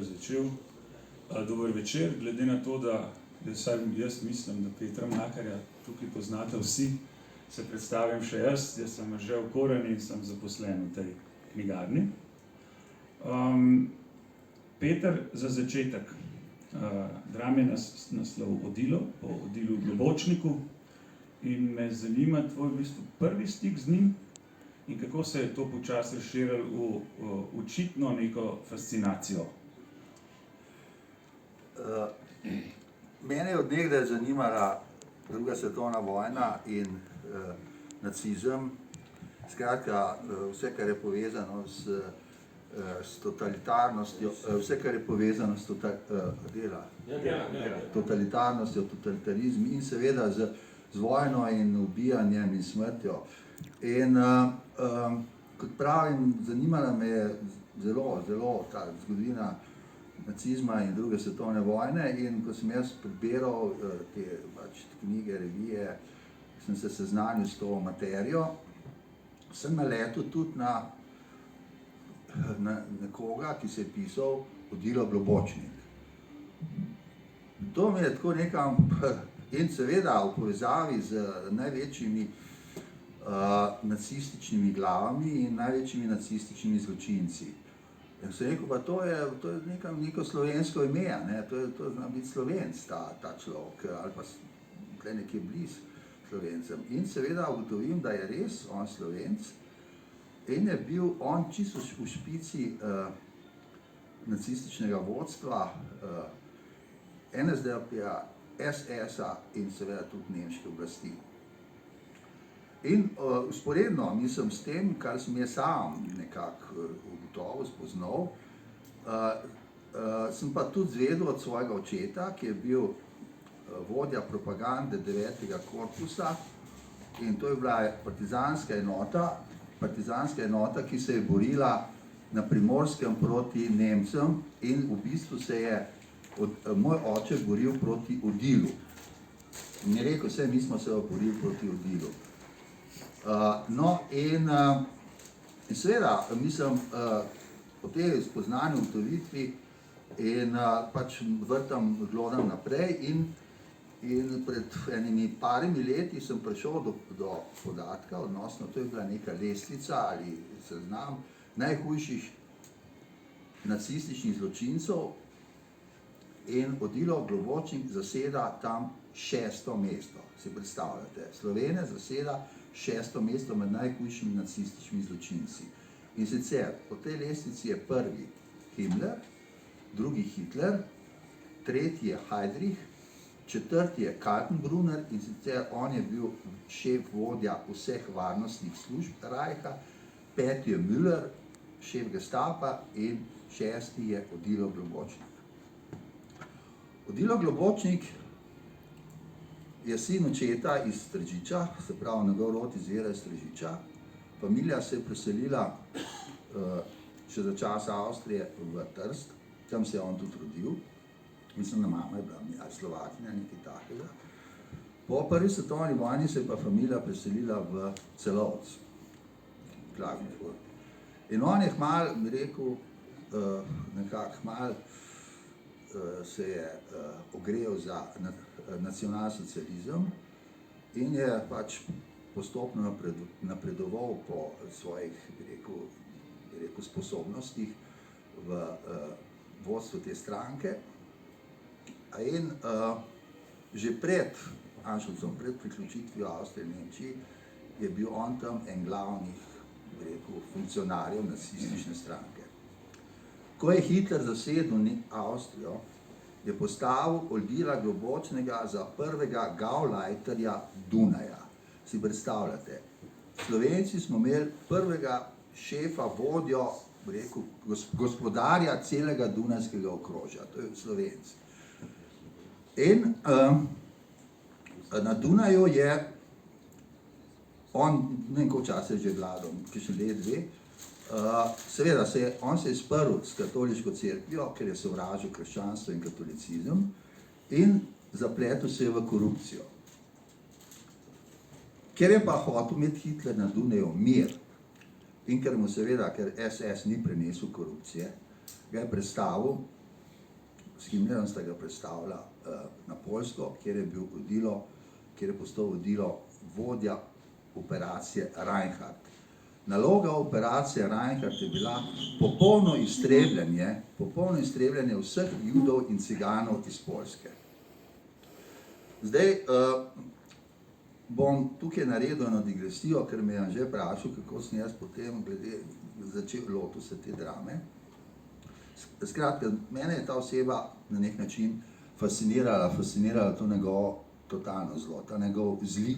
začel. Dober večer, glede na to, da jaz mislim, da Petra Mlakarja tukaj poznate vsi, se predstavim še jaz sem Anžel Korn in sem zaposlen v tej knjigarni. Peter, za začetek, drame naslov Odilo, po Odilu Globočniku, in me zanima tvoj v bistvu prvi stik z njim in kako se je to počasi razširilo v očitno neko fascinacijo. Mene je od nekdaj zanimala druga svetovna vojna in nacizem, skratka vse, kar je povezano s totalitarnostjo, vse, kar je povezano s totalitarnostjo, totalitarizmi in seveda z vojno in ubijanjem in smrtjo. In kot pravim, zanimala me je zelo ta zgodovina nacizma in druge svetovne vojne, in ko sem jaz prebiral te knjige, revije, sem se seznanil s to materijo, sem naletel tudi na nekoga, ki se je pisal Odilo Globočnik. To mi je tako nekam, in seveda v povezavi z največjimi nacističnimi glavami in največjimi nacističnimi zločinci. In sem rekel, pa to je neko slovensko ime, to zna biti Slovenc, ta človek, ali pa tukaj nekje blizu Slovencem. In seveda ugotovim, da je res on Slovenc in je bil on čisto v špici nacističnega vodstva, NSDAP-ja, SS-a in seveda tudi nemške oblasti. In vzporedno, mislim, s tem, kar sem jaz sam nekako ugotovil, spoznal, sem pa tudi zvedel od svojega očeta, ki je bil vodja propagande 9. korpusa, in to je bila partizanska enota, ki se je borila na Primorskem proti Nemcem, in v bistvu se je moj oče boril proti Odilu. In je rekel, mi smo se borili proti Odilu. No, in seveda, mislim, po tej spoznanju, ugotovitvi in pač glodam naprej in pred enimi parimi leti sem prišel do podatka, odnosno to je bila neka lestvica ali seznam najhujših nacističnih zločincev, in Odilo Globočnik zaseda tam 6. mesto. Si predstavljate, Slovenija zaseda 6. mesto med najhujšimi nacističnimi zločinci. In sicer po tej lestvici je prvi Himmler, drugi Hitler, tretji je Heydrich, četrti je Kaltenbrunner, in sicer on je bil šef vodja vseh varnostnih služb Reicha, peti je Müller, šef Gestapa, in šesti je Odilo Globočnik. Odilo Globočnik je sin očeta iz Tržiča, se pravi, njegov rod izvira iz Tržiča. Familija se je preselila še za časa Avstrije v Trst, tam se je on tudi rodil. Mislim, da mama je bila Slovakinja, nekaj takega. Po prvi svetovni vojni se je pa familija preselila v Celovec, Klagenfurt. In on je hmal, bi rekel, nekako hmal se je ogrel za nacionalsocializem in je pač postopno napredoval po svojih, bi rekel, sposobnostih v vodstvu te stranke. In že pred Anšlusom, pred priključitvijo Avstrije in Nemčiji, je bil on tam en glavnih, bi rekel, funkcionarjev nacistične stranke. Ko je Hitler zasedel Avstrijo, je postavil Odila Globočnega za prvega Gauleiterja Dunaja. Si predstavljate, Slovenci smo imeli prvega šefa, vodjo, bi rekel, gospodarja celega Dunajskega okrožja, to je Slovenc. In na Dunaju je on, ne vem koliko časa je že vladal, kakšen let, dve, seveda on se je sprl s katoliško cerkvijo, ker je sovražil krščanstvo in katolicizem, in zapletel se je v korupcijo. Ker je pa hotel imeti Hitler na Dunaju mir, in ker SS ni prenesel korupcije, ga je predstavil s Himmlerjem sta ga predstavila na Poljsko, kjer je postal vodilo vodja operacije Reinhardt. Naloga operacije Reinhardt je bila popolno iztrebljanje vseh Judov in Ciganov iz Poljske. Zdaj bom tukaj naredil eno digresijo, ker me je že vprašal, kako sem jaz potem začel lotil se te drame. Skratka, mene je ta oseba na nek način fascinirala to njegovo totalno zlo, ta njegov zli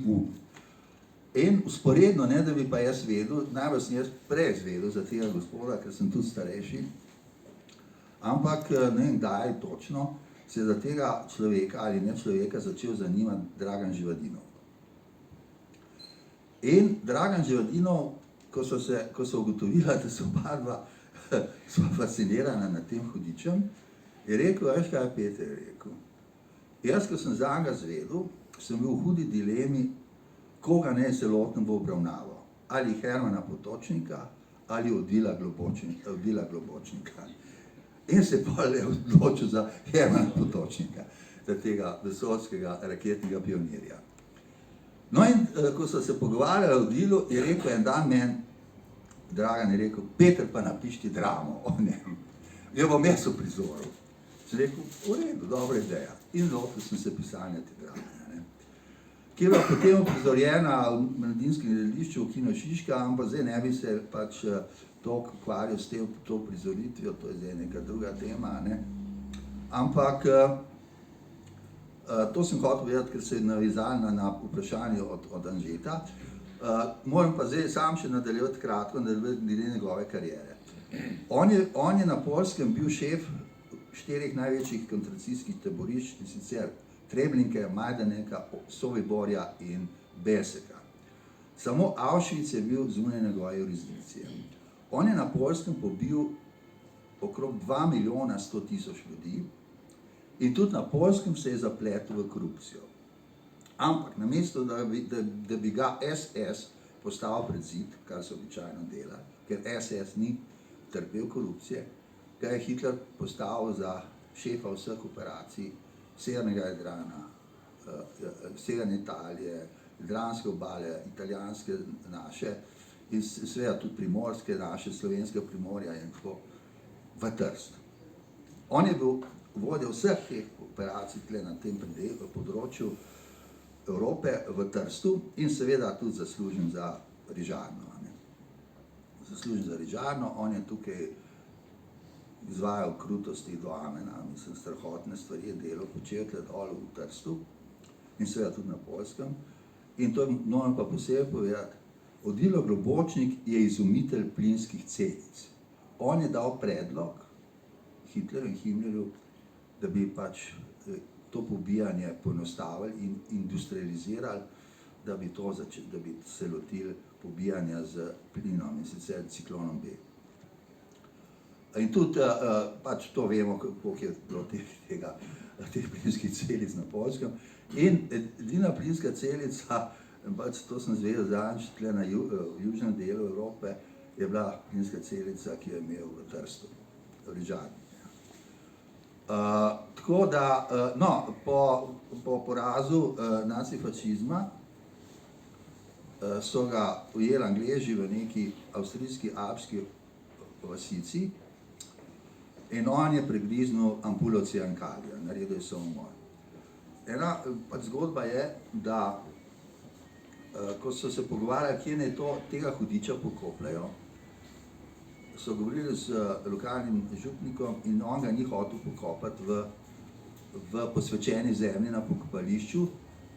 In usporedno, ne da bi pa jaz vedel, najbolj sem jaz prej izvedel za tega gospoda, ker sem tudi starejši, ampak ne vem, kdaj točno, se je za tega človeka ali ne človeka začel zanimati Dragan Živadinov. In Dragan Živadinov, ko so ugotovila, da so oba dva sva fascinirana nad tem hudičem, je rekel, veš kaj, Peter, je rekel, jaz, ko sem za njega zvedel, sem bil v hudi dilemi, koga ne se lotno bo obravnaval, ali Hermana Potočnika, ali Odila Globočnika. In se je odločil za Hermana Potočnika, za tega vesoljskega raketnega pionirja. No in ko so se pogovarjali o Odilu, je rekel en dan meni, Dragan je rekel, Peter, pa napišti dramo o njem. Jo bom jaz uprizoril. Sem rekel, v redu, dobra ideja. In lotil sem se pisanja te drame. Ki je bila potem uprizorjena v Mladinskem gledališču v Kino Šiška, ampak zdaj ne bi se pač toliko ukvarjal s to prizoritvijo, to je zdaj neka druga tema. Ne? Ampak to sem hotel vedeti, ker se je navizalo na vprašanje od Anžeta. Moram pa zdaj sam še nadaljevati kratko, glede njegove kariere. On je na Poljskem bil šef 4 največjih koncentracijskih taborišč, in sicer Treblinke, Majdaneka, Sobiborja in Beseka. Samo Auschwitz je bil zunaj njegove jurisdikcije. On je na Poljskem pobil okrog 2 milijona 100 tisoč ljudi in tudi na Poljskem se je zapletel v korupcijo. Ampak namesto, da bi ga SS postavil pred zid, kar se običajno dela, ker SS ni trpel korupcije, ga je Hitler postavil za šefa vseh operacij severnega Jadrana, severne Italije, jadranske obale, italijanske naše in seveda tudi primorske naše, slovenske Primorja in tako v Trst. On je bil vodja vseh teh operacij tle na tem področju Evrope v Trstu in seveda tudi zaslužen za Rižarno. Zaslužen za Rižarno, on je tukaj izvajal krutosti do amena, mislim, strahotne stvari je delal, počel tle dol v Trstu in seveda tudi na Poljskem. In to moram pa posebej povedati, Odilo Globočnik je izumitelj plinskih celic. On je dal predlog Hitlerju in Himmlerju, da bi pač to pobijanje poenostavili in industrializirali, da bi se lotili pobijanja z plinom, in sicer ciklonom B. In tudi pač to vemo, koliko je bilo teh plinskih celic na Poljskem. In edina plinska celica, pač to sem zvedel zadnjič tle na južnem delu Evrope, je bila plinska celica, ki jo je imel v Trstu, v Rižarni. Tako da, no, po porazu nacifašizma so ga ujeli Angleži v neki avstrijski alpski vasici in on je pregriznil ampulo ciankalija, naredil je samomor. Ena pač zgodba je, da ko so se pogovarjali, kje naj tega hudiča pokopljajo, so govorili z lokalnim župnikom in on ga ni hotel pokopati v posvečeni zemlji na pokopališču,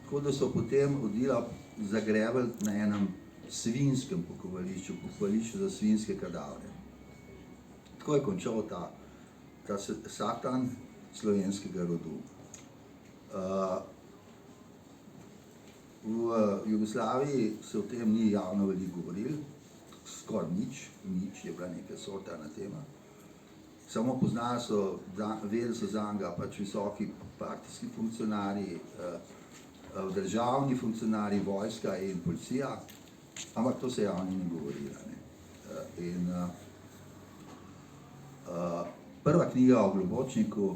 tako da so potem Odila zagrebali na enem svinjskem pokopališču za svinjske kadavre. Tako je končal ta satan slovenskega rodu. V Jugoslaviji se o tem ni javno veliko govorili, skoraj nič je bila neka sorta tema. Samo poznali so, vedeli so za njega pač visoki partijski funkcionarji, državni funkcionarji, vojska in policija, ampak to se javno ni govorilo. In prva knjiga o Globočniku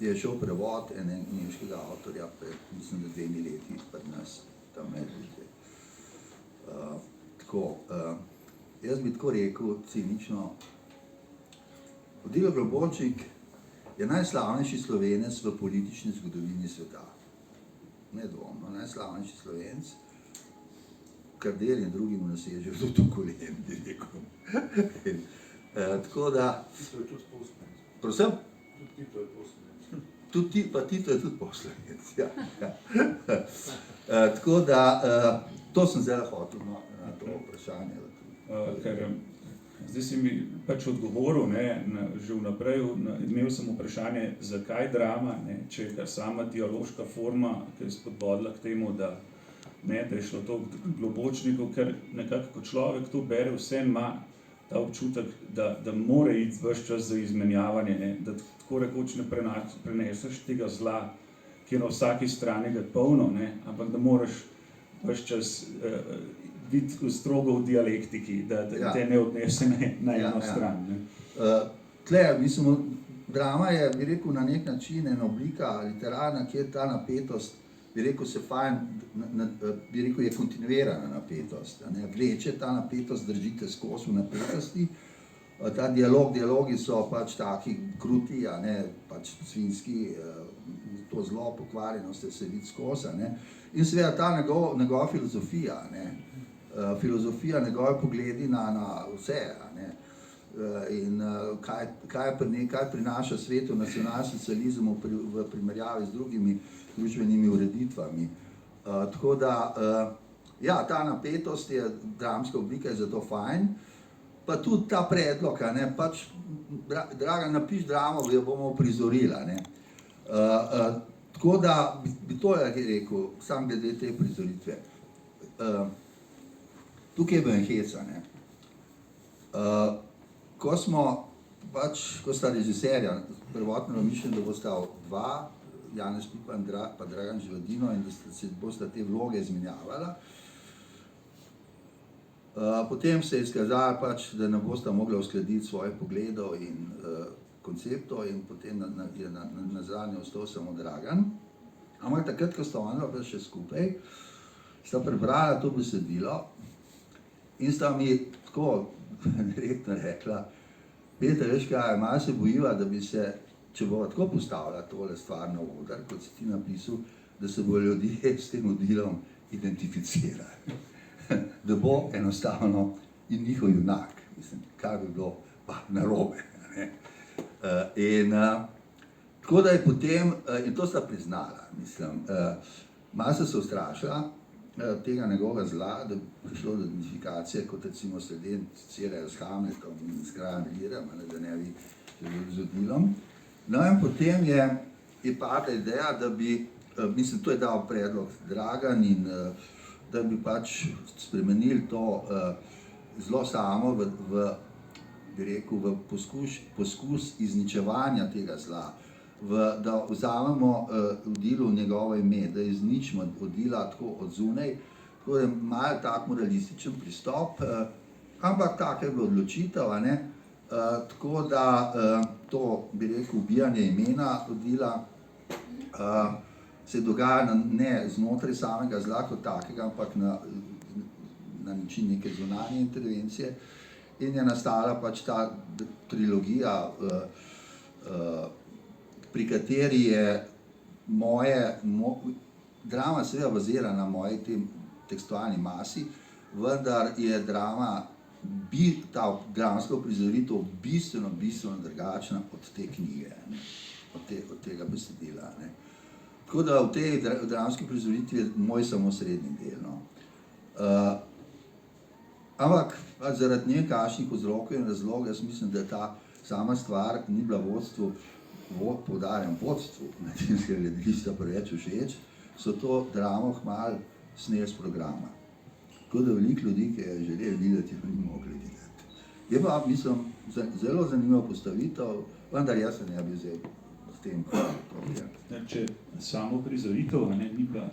je šel prevod enega nemškega avtorja pred, mislim, da 2 leti pred nas, tam nekaj. Jaz bi tako rekel, cinično, Odilo Globočnik je najslavnejši Slovenec v politični zgodovini sveta. Nedvomno, najslavnejši Slovenec, Kardelj in drugim nasežejo tudi v kolen, bi rekel. Tako da... Tito je tudi poslanec. Prosim? Tudi Tito je poslanec. Tudi Tito je tudi poslanec, ja. Tako da, to sem zdaj hotel na to vprašanje. Zdaj si mi pač odgovoril, že vnaprej, imel sem vprašanje, zakaj drama, če je sama dialoška forma, ki je spodbodla k temu, da je šlo to Globočniku, ker nekako, ko človek to bere, vse ima ta občutek, da mora iti ves čas za izmenjavanje, da tako rekoč ne preneseš tega zla, ki je na vsaki strani ga polno, ampak da moraš ves čas biti strogo v dialektiki, da te ne odnese na eno stran. Tle, mislim, drama je, bi rekel, na nek način ena oblika literarna, kjer ta napetost, bi rekel, se fajn, bi rekel, je kontinuirana napetost. Vleče ta napetost, držite skozi v napetosti. Ta dialogi so pač taki kruti, pač svinski, to zlo, pokvarjenost se vidi skozi. In seveda ta njegova filozofija, filozofija, njegove pogledi na vse, in kaj prinaša svetu nacionalsocializem v primerjavi z drugimi družbenimi ureditvami. Tako da, ja, ta napetost je, dramska oblika je zato fajn, pa tudi ta predlog, pač, Dragan, napiš dramo, jo bomo prizorila. Tako da, bi to rekel, sam glede te prizoritve. Tukaj je bil en heca, ko sta režiserja, prvotno je mišljeno, da bosta dva, Janez Pipan pa Dragan Živadino, in da se bosta te vloge izmenjavala. Potem se je izkazalo pač, da ne bosta mogla uskladiti svojih pogledov in konceptov, in potem je na zadnje ostal samo Dragan. Ampak takrat, ko sta ona pa še skupaj, sta prebrala to besedilo in sta mi tako direktno rekla: Peter, veš kaj, malo se bojiva, da bi se, če bova tako postavila tole stvar na oder, kot si ti napisal, da se bodo ljudje s tem Odilom identificirali. Da bo enostavno in njihov junak, mislim, kaj bi bilo pa narobe. In tako da je potem, in to sta priznala, mislim, malo se ustrašila tega njegovega zla, da bi prišlo do identifikacije, kot recimo sledence s Hamletom in s kraljem Learjem, da ne bi z Odilom. No in potem je padla ideja, da bi, mislim, to je dal predlog Dragan, in da bi pač spremenili to zelo samo bi rekel, v poskus izničevanja tega zla, da vzamemo Odilu njegovo ime, da izničimo Odila tako od zunaj, tako da je malo tak moralističen pristop, ampak taka je bila odločitev, tako da to, bi rekel, ubijanje imena Odila se dogaja ne znotraj samega zla kot takega, ampak na način neke zunanje intervencije, in je nastala pač ta trilogija, pri kateri je drama seveda bazira na moji tekstualni masi, vendar je drama, ta dramska uprizoritev bistveno drugačna od te knjige, od tega besedila. Tako da v tej dramski prizoritvi je moj samo srednji del. Ampak zaradi nekakšnih vzrokov in razlogov, jaz mislim, da ta sama stvar ni bila vodstvu, poudarjam vodstvu Mladinskega gledališča preveč všeč, so to dramo kmalu sneli s programa. Tako da veliko ljudi, ki je želeli videti, ni mogli videti. Je pa, mislim, zelo zanimiva postavitev, vendar jaz se ne bi zdaj s tem povedal. Če samo prizoritev ni bila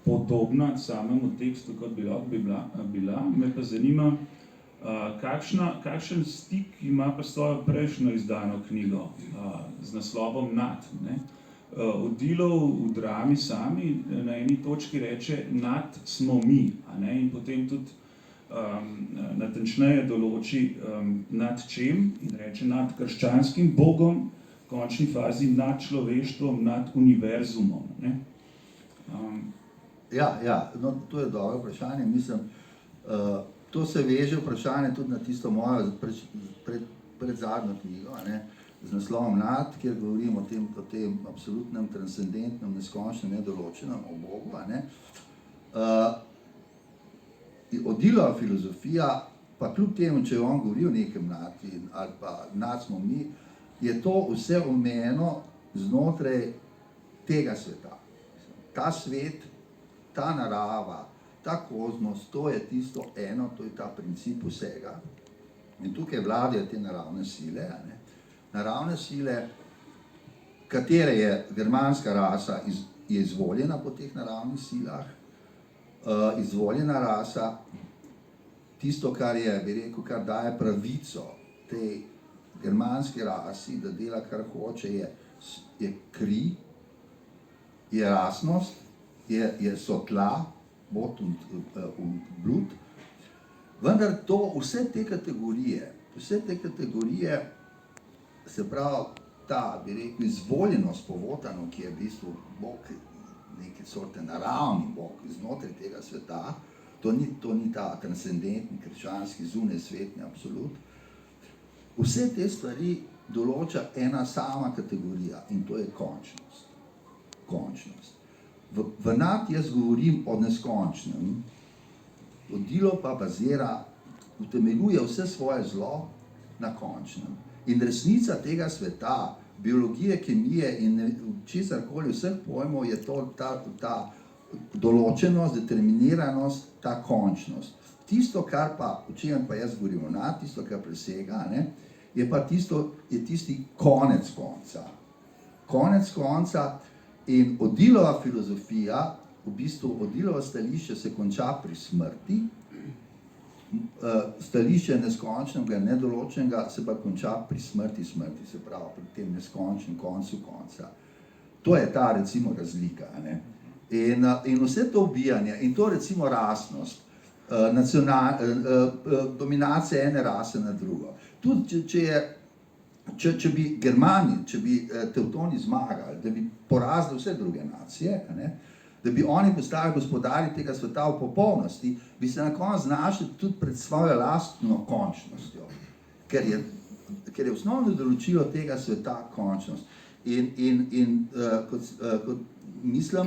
podobna samemu tekstu, kot bi lahko bila, me pa zanima, Kakšen stik ima pa s svojo prejšnjo izdano knjigo z naslovom Nad? Ne? Odilov v drami sami na eni točki reče nad smo mi, a ne? In potem tudi natančneje določi nad čem in reče nad krščanskim bogom, v končni fazi nad človeštvom, nad univerzumom. Ne? No, to je dobro vprašanje. Mislim, to se veže vprašanje tudi na tisto mojo predzadnjo knjigo, ne? Z naslovom Nad, kjer govorim o tem absolutnem, transcendentnem, neskončnem, nedoločenem, o Bogu. Ne? Odilova filozofija, pa kljub temu, če on govori o nekem nad ali pa nad smo mi, je to vse omejeno znotraj tega sveta. Ta svet, ta narava, ta kozmos, to je tisto eno, to je ta princip vsega. In tukaj vladajo te naravne sile, ne? Naravne sile, katere je germanska rasa je izvoljena po teh naravnih silah, izvoljena rasa, tisto, kar je, bi rekel, kar daje pravico tej germanski rasi, da dela, kar hoče, je kri, je rasnost, so tla, bot und blut, vendar to, vse te kategorije, se pravi, ta, bi rekel, izvoljenost po Wotanu, ki je v bistvu Bog, neke sorte naravni Bog znotraj tega sveta, to ni ta transcendentni, krščanski, zunajsvetni absolut. Vse te stvari določa ena sama kategorija in to je končnost. Končnost. V Nad jaz govorim o neskončnem, Odilo pa utemeljuje vse svoje zlo na končnem. In resnica tega sveta, biologije, kemije in česarkoli, vseh pojmov je to ta določenost, determiniranost, ta končnost. Tisto, kar pa, o čem pa jaz govorim Nad, tisto, kar presega, ne, je pa tisti konec konca. Konec konca in Odilova filozofija, v bistvu Odilova stališče se konča pri smrti, stališče neskončnega, nedoločenega se pa konča pri smrti, se pravi pri tem neskončnem koncu konca. To je ta, recimo, razlika. Ne? In vse to ubijanje, in to recimo rasnost, dominacija ene rase na drugo. Tudi če bi Germani, če bi Tevtoni zmagali, da bi porazili vse druge nacije, ne? Da bi oni postali gospodari tega sveta v popolnosti, bi se na koncu znašli tudi pred svojo lastno končnostjo, ker je osnovno določilo tega sveta končnost. In kot mislim,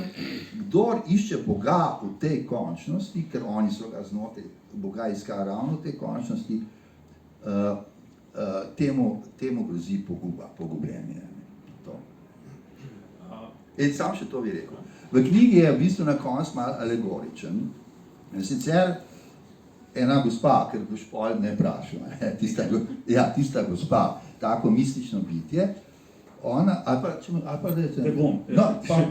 kdor išče Boga v tej končnosti, ker oni so ga znotraj Boga iskali ravno v tej končnosti, temu grozi poguba, pogubljenje. In sam še to bi rekel. V knjigi je v bistvu na koncu malo alegoričen. In sicer ena gospa, ker boš pol ne vprašal, tista gospa, tako mistično bitje, ona, ali pa da je... Te bom,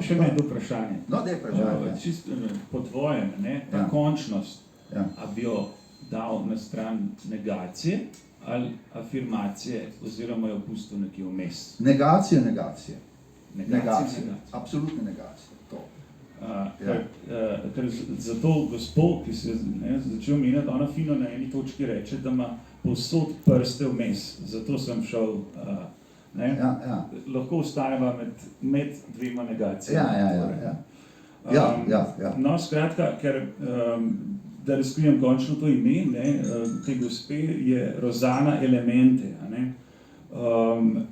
še med vprašanje. No, da je vprašanje. Čisto po tvojem, ne, ta končnost, a bi jo dal na stran negacije ali afirmacije, oziroma jo pustil nekje vmes? Negacije. Negacije. Absolutne negacije. Ker za to gospod, ki se je začel menjati, ona fino na eni točki reče, da ima povsod prste vmes, zato sem šel, lahko ostajava med dvema negacijama. No, skratka, ker da razkrijem končno to ime, te gospe je Rozana Elemente,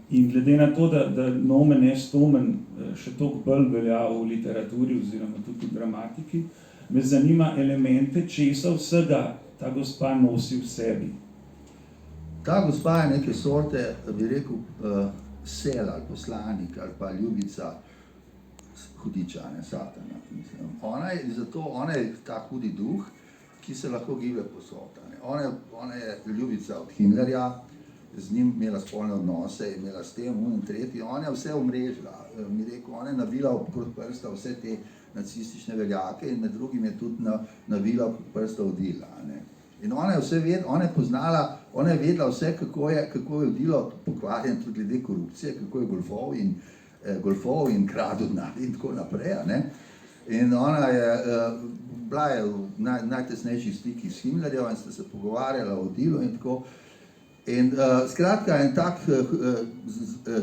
in glede na to, da nomen est omen še toliko bolj velja v literaturi oziroma tudi v dramatiki, me zanima elemente, česa vsega ta gospa nosi v sebi. Ta gospa je neke sorte, bi rekel, sel ali poslanik ali pa ljubica hudiča, satana. Ona je ta hudi duh, ki se lahko giblje posod. Ona je ljubica od Himmlerja, z njim imela spolne odnose, imela s tem, in tretji, ona je vse omrežila, mi rekel, ona je navila okrog prsta vse te nacistične veljake in med drugim je tudi navila okrog prsta Odila. In ona je poznala, ona je vedela vse, kako je vodilo pokvarjen tudi glede korupcije, kako je golfov in kradel denar in tako naprej. Ne? In ona je bila v najtesnejših stikih s Himmlerjem in sta se pogovarjala o delu in tako. In skratka, en tak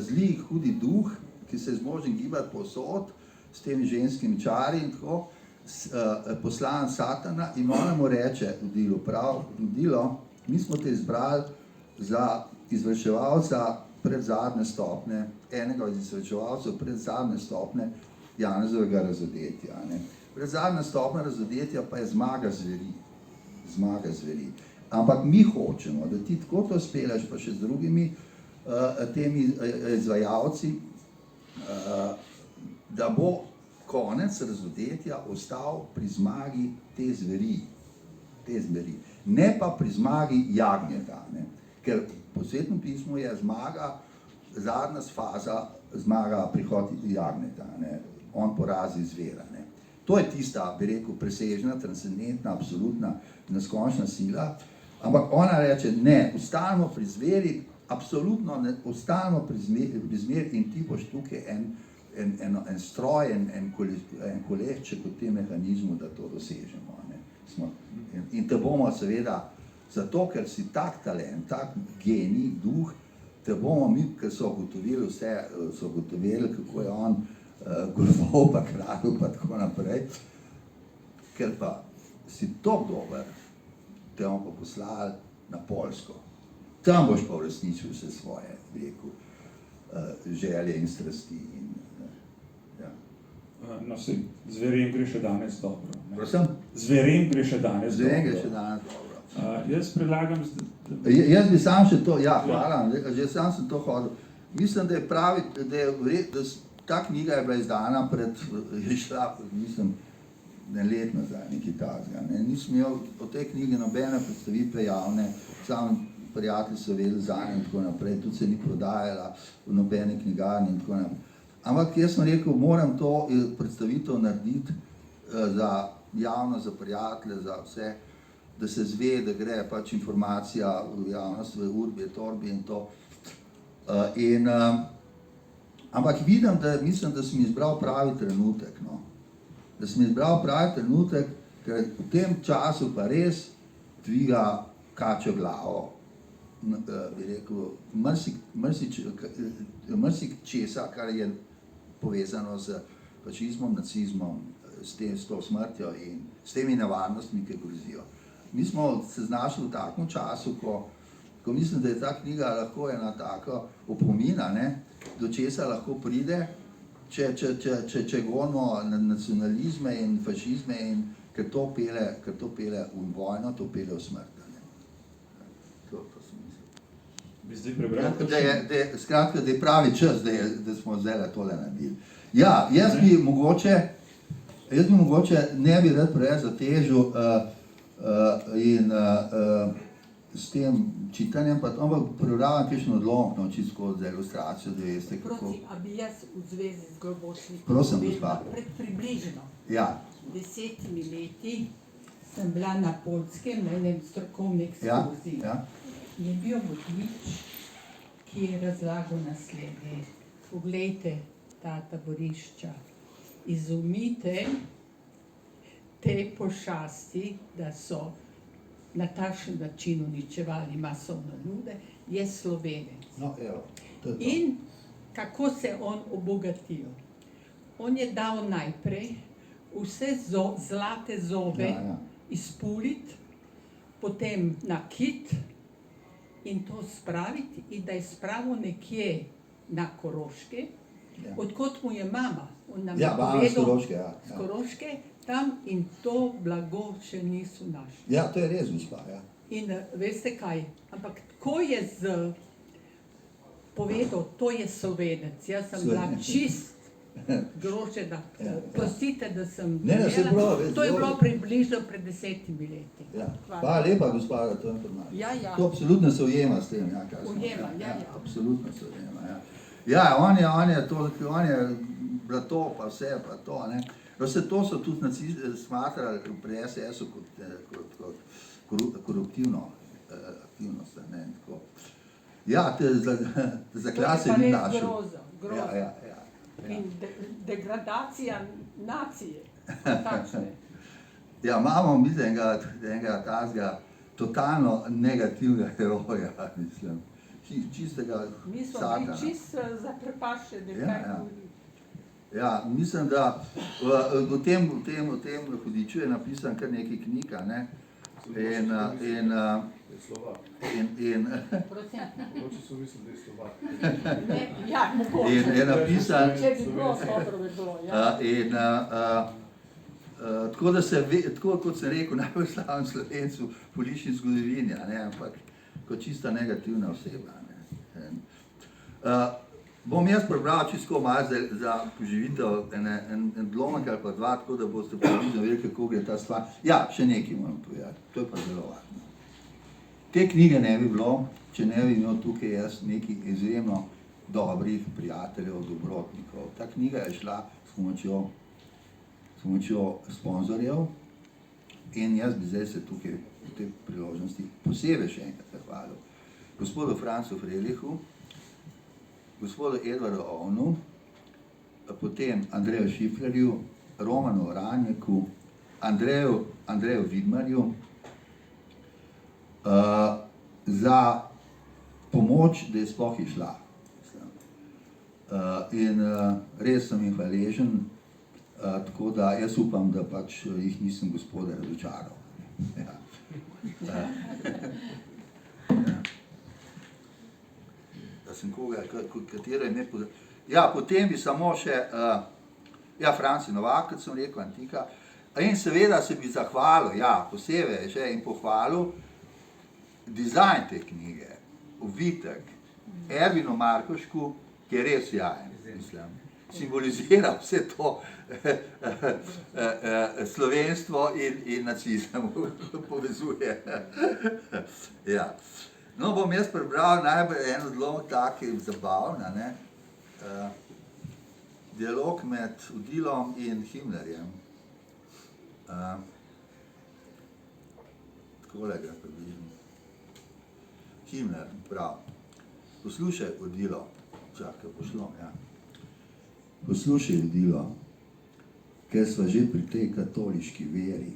zli, hudi duh, ki se je zmožen gibati povsod s temi ženskimi čari in tako, poslan Satana in ona mu reče Odilu, prav, Odilo, mi smo te izbrali za izvrševalca predzadnje stopne, enega od izvrševalcev predzadnje stopne Janezovega razodetja. Ne. Predzadnja stopna razodetja pa je zmaga zveri. Ampak mi hočemo, da ti tako to speleš, pa še z drugimi temi izvajalci, da bo konec razodetja ostal pri zmagi te zveri, ne pa pri zmagi jagnjeta. Ne. Ker po Svetem pismu je zmaga, zadnja faza, zmaga prihod jagnjeta. Ne. On porazi zvera. Ne. To je tista, bi rekel, presežna, transcendentna, absolutna, neskončna sila. Ampak ona reče, ne, ostanemo pri zveri, absolutno ne, ostanemo pri zveri in ti boš tukaj en stroj, en kolešček v tem mehanizmu, da to dosežemo. Ne. In te bomo seveda, zato ker si tak talent, tak genij, duh, te bomo mi, ker so ugotovili vse, kako je on golfov pa kradel pa tako naprej, ker pa si tako dober, te bomo pa poslali na Poljsko. Tam boš pa uresničil vse svoje, bi rekel, želje in strasti. No, zverem gre še danes dobro. Prosim? Zverem gre še danes dobro. Zverem gre še danes dobro. Jaz predlagam... Jaz bi sam še to, ja, hvala, že sam sem to hodil. Mislim, da je pravi, da ta knjiga je bila izdana je šla, mislim, let nazaj, nekaj takega. Nisem imel o tej knjigi nobene predstavitve javne, samo prijatelji so vedeli za njo in tako naprej, tudi se ni prodajala v nobene knjigarni in tako naprej. Ampak jaz sem rekel, moram to predstavitev narediti za javno, za prijatelje, za vse, da se zve, da gre pač informacija v javnost, v urbi, torbi in to. Ampak vidim, mislim, da sem izbral pravi trenutek. No. Da sem izbral pravi trenutek, ker v tem času pa res dviga kačjo glavo. Bi rekel, česa, kar je povezano z fašizmom, nacizmom, s to smrtjo in s temi nevarnostmi, ki grozijo. Mi smo se znašli v takem času, ko mislim, da je ta knjiga lahko ena taka opomina, ne, do česa lahko pride, če gonimo nacionalizme in fašizme, in ker to pele v vojno, to pele v smrt. To sem mislil. Bi zdaj prebral? Skratka, da je pravi čas, da smo zdaj tole naredili. Ja, jaz bi mogoče ne bi rad preveč zatežil in s tem čitanjem, ampak prebravljam kakšen odlomek, čisto skozi za ilustracijo, da veste kako. Prosim, a bi jaz v zvezi z Globočnikom Prosim, povedala, gospa. pred približno Ja, 10 leti sem bila na Poljskem na enem strokovni ja, ekskurziji. ja. Je bil vodič, ki je razlagal naslednje. Poglejte ta taborišča, izumite te pošasti, da so na takšen način uničevali masovno ljude, je Slovenec. No, evo, to je to. In kako se on obogatil? On je dal najprej vse zlate zobe Ja. izpuliti, potem nakit in to spraviti in da je spravil nekje na Koroške, Ja. odkot mu je mama. On nam Ja, je mama povedal, s Koroške, ja. s Koroške, tam in to blago še niso našli. Ja, to je res, gospa, ja. In veste kaj, ampak ko je povedal, to je Slovenec, jaz sem bila Slovenec. čist grožena. Prostite, da sem Ne, saj prav, res, to je bilo dobro. približno pred 10 leti. Ja. Hvala. Hvala lepa, gospa, za to informacijo. Ja, ja. To absolutno se ujema s tem, ja, kaj smo. Ujema, ja. Absolutno se ujema, ja. Ja, on je blato, pa vse, pa to, ne. Vse to so tudi nacisti smatrali pri SS-u kot koruptivno aktivnost. Ne, tako. Ja, za klase To ni je pa res našel. groza. Ja. In degradacija nacije. Takšne. Ja, imamo mi enega tazga totalno negativnega heroja, mislim. Čistega Mi smo satana. bili čist zaprepaščeni, Ja, kaj ja. govori. Ja, mislim, da v tem hudiču je napisan kar nekaj knjig, ne? Je Slovak. Prosim. Mogoče so mislili, da je Slovak. Ne, ja, mogoče. In je napisan, Če bi bilo, dobro bi bilo, ja. tako da se ve, tako kot sem rekel, najbolj slaven Slovencu v politični zgodovini, a ne, ampak kot čista negativna oseba. Ne. Bom jaz prebral čisto malo za poživitev en odlomek ali pa dva, tako da boste približno vedeli, kako gre ta stvar. Ja, še nekaj moram povedati, to je pa zelo važno. Te knjige ne bi bilo, če ne bi imel tukaj jaz nekaj izjemno dobrih prijateljev, dobrotnikov. Ta knjiga je šla s pomočjo sponzorjev in jaz bi zdaj se tukaj v tej priložnosti posebej še enkrat zahvalil gospodu Francu Frelihu, gospodu Edvardu Ovnu, potem Andreju Šifrerju, Romanu Ranjeku, Andreju Vidmarju za pomoč, da je sploh išla. In res sem jim hvaležen, tako da jaz upam, da pač jih nisem gospoda razočaral. Ja. Da sem koga, katero ime pozdravil. Ja, potem bi samo še, ja, Franci Novak, kot sem rekel, Antika. In seveda se bi zahvalil, ja, posebej še in pohvalil dizajn te knjige, uvitek, Ervinu Markošku, ki je res jajen, mislim. Simbolizira vse to slovenstvo in nacizem povezuje. Ja. No, bom jaz prebral najbolj en odlomek, tak je zabavna, ne? Dialog med Odilom in Himmlerjem. Takole ga približim. Himmler, prav. Poslušaj, Odilo, čakaj, pošlom, ja. Poslušaj, Odilo, ker sva že pri tej katoliški veri,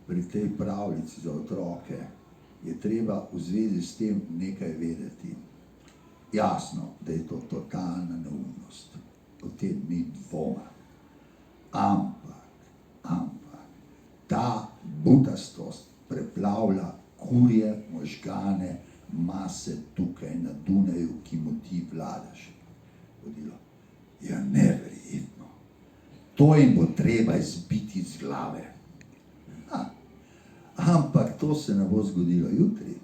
pri tej pravljici za otroke, je treba v zvezi s tem nekaj vedeti. Jasno, da je to totalna neumnost, o tem ni dvoma. Ampak, ta butastost preplavlja kurje možgane mase tukaj na Dunaju, ki mu ti vladaš. Odilo. Ja, neverjetno. To jim bo treba izbiti iz glave. Ampak to se ne bo zgodilo jutri.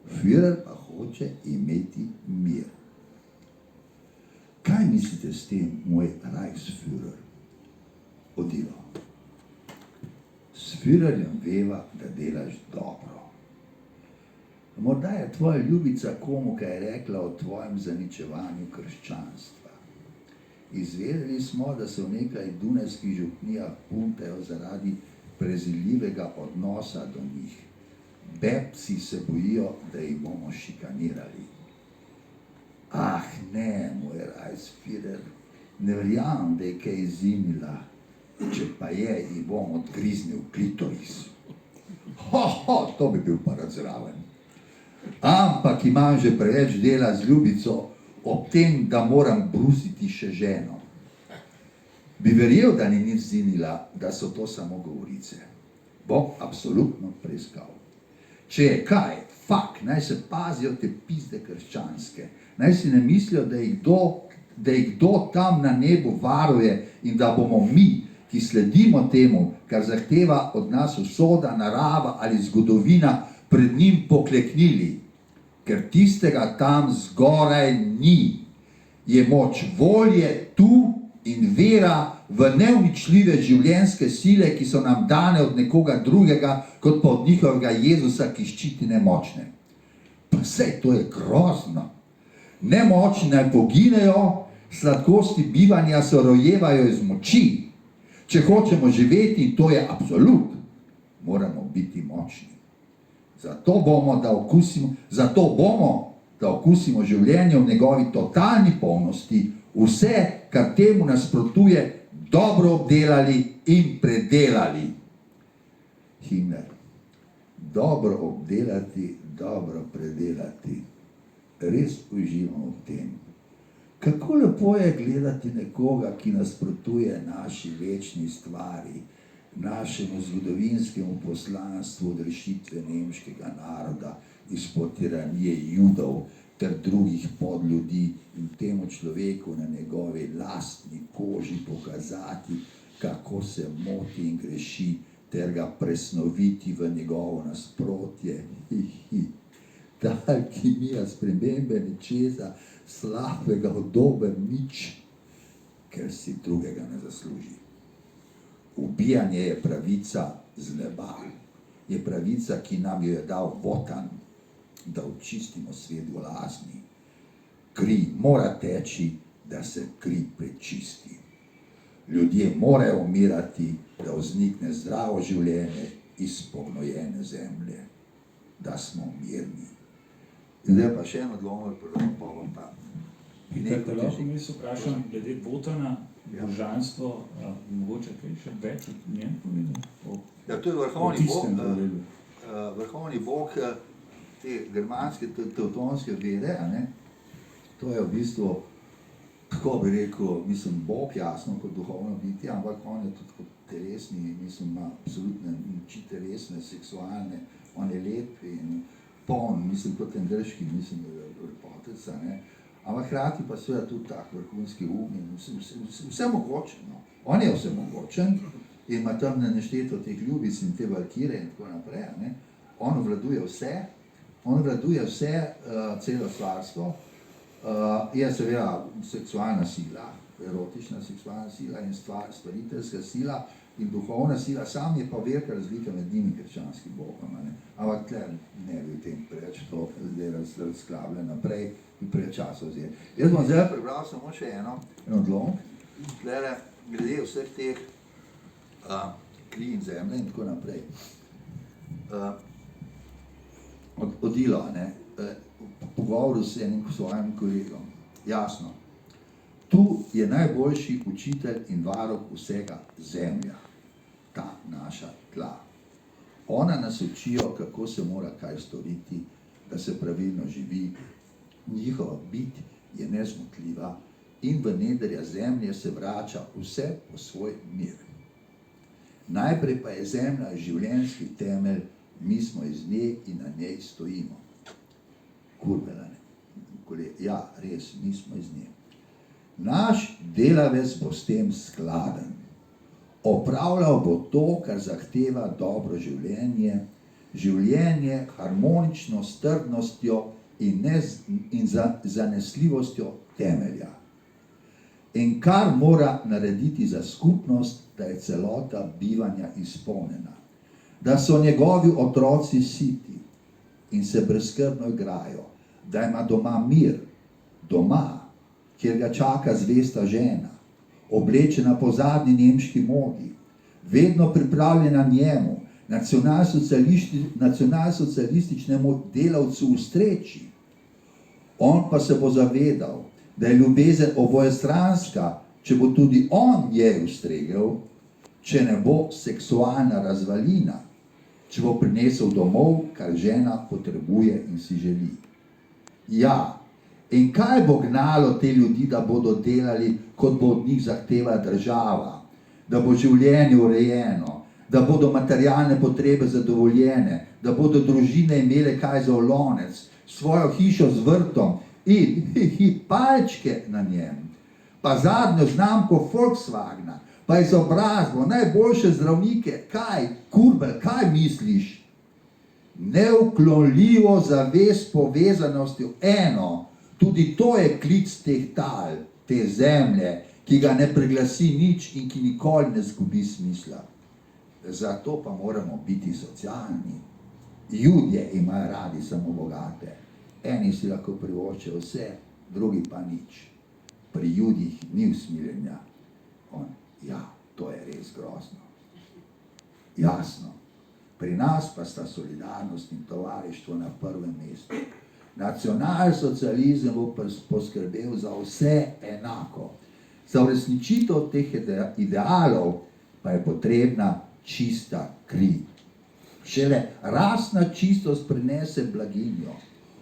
Führer pa hoče imeti mir. Kaj mislite s tem, moj Reichsführer? Odilo. S Führerjem veva, da delaš dobro. Morda je tvoja ljubica komu kaj rekla o tvojem zaničevanju krščanstva. Izvedeli smo, da se v nekaj dunajskih župnijah puntajo zaradi prezirljivega odnosa do njih. Bebci se bojijo, da jih bomo šikanirali. Ah, ne, moj Reichsführer, ne verjamem, da je kaj izimila. Če pa je, jih bom odgriznil klitoris. To bi bil pa rad zraven. Ampak imam že preveč dela z ljubico, ob tem, da moram brusiti še ženo. Bi verjel, da ni nič zinila, da so to samo govorice. Bom absolutno preiskal. Če je kaj, naj se pazijo te pizde krščanske. Naj si ne mislijo, da jih kdo tam na nebu varuje in da bomo mi, ki sledimo temu, kar zahteva od nas usoda, narava ali zgodovina, pred njim pokleknili. Ker tistega tam zgoraj ni. Je moč volje tu in vera v neuničljive življenjske sile, ki so nam dane od nekoga drugega, kot pa od njihovega Jezusa, ki ščiti nemočne. Pa sej, to je grozno. Nemočni naj poginejo, sladkosti bivanja se rojevajo iz moči. Če hočemo živeti, to je absolut, moramo biti močni. Zato bomo, da okusimo življenje v njegovi totalni polnosti, vse, kar temu nasprotuje, dobro obdelali in predelali. Himmler. Dobro obdelati, dobro predelati. Res uživamo v tem. Kako lepo je gledati nekoga, ki nasprotuje naši večni stvari, našemu zgodovinskemu poslanstvu odrešitve nemškega naroda izpod tiranije Judov ter drugih podljudi in temu človeku na njegovi lastni koži pokazati, kako se moti in greši, ter ga presnoviti v njegovo nasprotje. Ta alkimija spremembe nečesa slabega v dober nič, ker si drugega ne zasluži. Ubijanje je pravica z neba, je pravica, ki nam jo je dal Wotan, da očistimo svet golazni. Kri mora teči, da se kri prečisti. Ljudje morajo umirati, da vznikne zdravo življenje iz pognojene zemlje, da smo mirni. Zdaj pa še en odlomek, pa bom pa Peter, te lahko mi se vprašam, glede Wotana, božanstvo, mogoče kaj še več od njem povedal? Ja, to je vrhovni bog te germanske, tevtonske vere, a ne? To je v bistvu, kako bi rekel, mislim, bog jasno kot duhovno bitje, ampak on je tudi kot telesni, mislim, ima absolutne moči telesne, seksualne, on je lep in poln, mislim, kot en grški, mislim, lepotec, a ne? Ampak hkrati pa seveda tudi tak vrhunski um in vse mogočen, no. On je vse mogočen in ima tam nešteto teh ljubic in te valkire in tako naprej, a ne. On obvladuje vse, celo stvarstvo, je seveda seksualna sila, erotična seksualna sila in stvariteljska sila in duhovna sila, sam je pa velika razlika med njimi krščanskim bogom, a ne. Ampak tle ne bi v tem preveč to zdaj razklabljal naprej in preveč časa vzeti. Jaz bom zdaj prebral samo še en odlomek, tlele glede vseh teh kri in zemlje in tako naprej. Odilo, ne, pogovoril s enim svojim kolegom, jasno, tu je najboljši učitelj in varuh vsega zemlja, ta naša tla. Ona nas učijo, kako se mora kaj storiti, da se pravilno živi. Njihova bit je nezmotljiva in v nedrja zemlje se vrača vse po svoj mir. Najprej pa je zemlja življenjski temelj, mi smo iz nje in na njej stojimo. Kurbelane. Ja, res, mi smo iz nje. Naš delavec bo s tem skladen. Opravljal bo to, kar zahteva dobro življenje, življenje harmonično s trdnostjo in zanesljivostjo temelja. In kar mora narediti za skupnost, da je celota bivanja izpolnjena, da so njegovi otroci siti in se brezskrbno igrajo, da ima doma mir, doma, kjer ga čaka zvesta žena, oblečena po zadnji nemški modi, vedno pripravljena njemu, nacionalsocialističnemu delavcu ustreči. On pa se bo zavedal, da je ljubezen obojestranska, če bo tudi on njej ustregel, če ne bo seksualna razvalina, če bo prinesel domov, kar žena potrebuje in si želi. Ja, in kaj bo gnalo te ljudi, da bodo delali, kot bo od njih zahtevala država, da bo življenje urejeno, da bodo materialne potrebe zadovoljene, da bodo družine imele kaj za v lonec, svojo hišo z vrtom in palčke na njem, pa zadnjo znamko Volkswagna, pa izobrazbo, najboljše zdravnike, kaj, kurbel, kaj misliš? Neuklonljivo zavest povezanosti eno, tudi to je klic teh tal, te zemlje, ki ga ne preglasi nič in ki nikoli ne zgubi smisla. Zato pa moramo biti socialni. Judje imajo radi samo bogate. Eni si lahko privoščijo vse, drugi pa nič. Pri Judih ni usmiljenja. Ja, to je res grozno. Jasno. Pri nas pa sta solidarnost in tovarištvo na prvem mestu. Nacionalsocializem bo poskrbel za vse enako. Za uresničitev teh idealov pa je potrebna čista kri. Šele rasna čistost prinese blaginjo.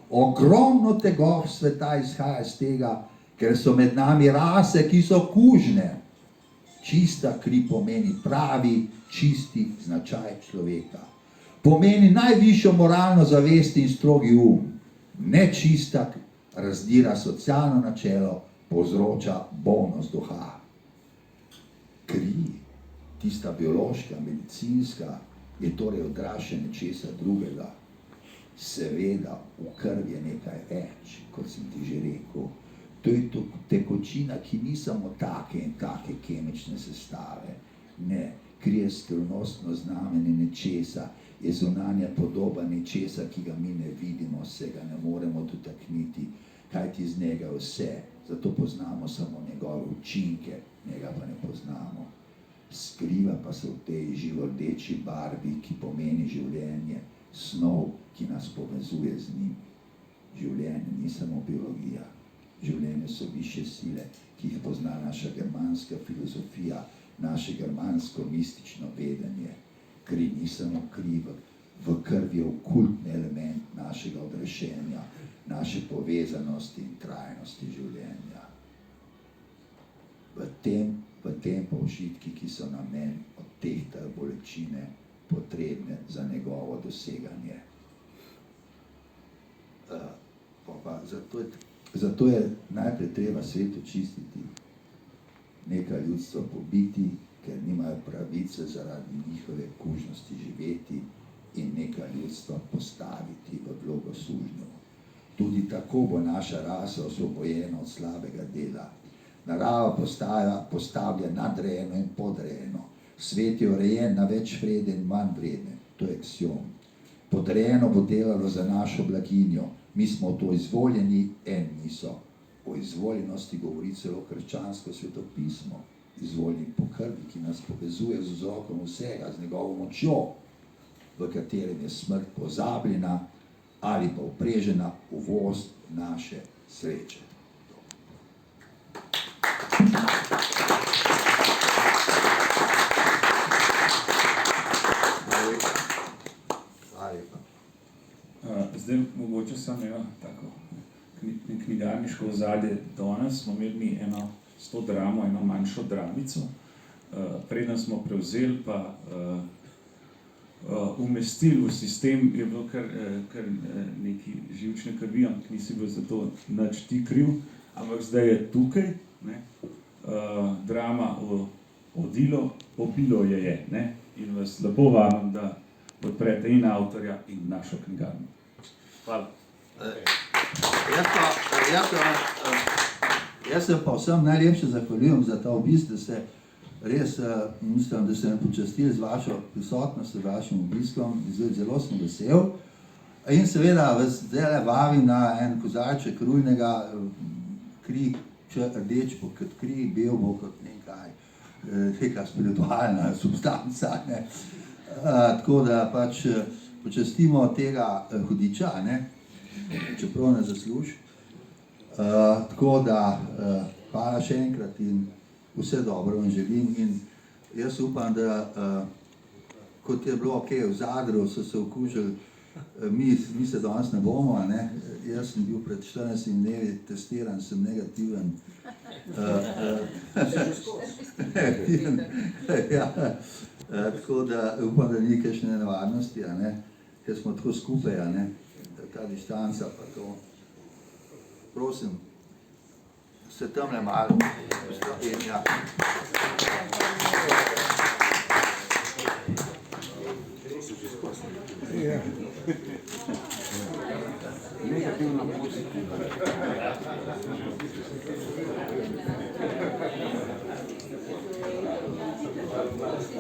Ogromno tegob sveta izhaja iz tega, ker so med nami rase, ki so kužne. Čista kri pomeni pravi, čisti značaj človeka. Pomeni najvišjo moralno zavest in strogi Nečista razdira socialno načelo, povzroča bolnost duha. Kri, tista biološka, medicinska, je torej odraz še nečesa drugega. Seveda, v krvi je nekaj več, kot sem ti že rekel. To je tekočina, ki ni samo take in take kemične sestave. Ne, kri je skrivnostno znamenje nečesa, je zunanja podoba nečesa, ki ga mi ne vidimo, se ga ne moremo dotakniti, kajti iz njega vse, zato poznamo samo njegove učinke, njega pa ne poznamo. Skriva pa se v tej živordeči barvi, ki pomeni življenje, snov, ki nas povezuje z njim. Življenje ni samo biologija, življenje so višje sile, ki jih pozna naša germanska filozofija, naše germansko mistično vedenje. Kri ni samo kri, v krvi je okultni element našega odrešenja, naše povezanosti in trajnosti življenja. V tem pa užitki, ki so namen odtehtajo bolečine, potrebne za njegovo doseganje. Zato je najprej treba svet očistiti, nekaj ljudstva pobiti, ker nimajo pravice zaradi njihove kužnosti živeti, in nekaj ljudstva postaviti v vlogo sužnjev. Tudi tako bo naša rasa osvobojena od slabega dela. Narava postavlja nadrejeno in podrejeno. Svet je urejen na več vrede in manj vrede. To je aksiom. Podrejeno bo delalo za našo blaginjo. Mi smo to izvoljeni, niso. O izvoljenosti govori celo krščansko svetopismo. Izvoljen po krvi, ki nas povezuje z vzrokom vsega, z njegovo močjo, v katerem je smrt pozabljena ali pa uprežena v voz naše sreče. Zdaj mogoče samo eno tako knjigarniško ozadje. Danes smo imeli eno s to dramo, eno manjšo dramico. Preden smo prevzeli pa umestili v sistem, je bilo kar neki živčne krvi, ampak nisi bil za to nič ti kriv, ampak zdaj je tukaj, ne? Drama Odilo, Obilo je, ne? In vas lepo vabim, da podprete in avtorja in našo knjigarno. Hvala. Jaz se pa vsem najlepše zahvaljujem za ta obisk, da ste res, mislim, da ste me počastili z vašo prisotnostjo, z vašim obiskom, zelo sem vesel. In seveda vas zdaj vabim na en kozarček rujnega, kri rdeč bo kot kri, bel bo kot neka spiritualna substanca, ne. Tako da pač počastimo tega hudiča, ne, čeprav ne zasluži. Tako da hvala še enkrat in vse dobro vam želim in jaz upam, da kot je bilo v Zadru, so se okužili, mi se danes ne bomo, ne? Jaz sem bil pred 14 dnevi testiran, sem negativen. Tako da upam, da ni kakšne nevarnosti, ker smo tako skupaj, ta distanca pa to. Prosim, se tamle malo in ja. Negativno pozitivno.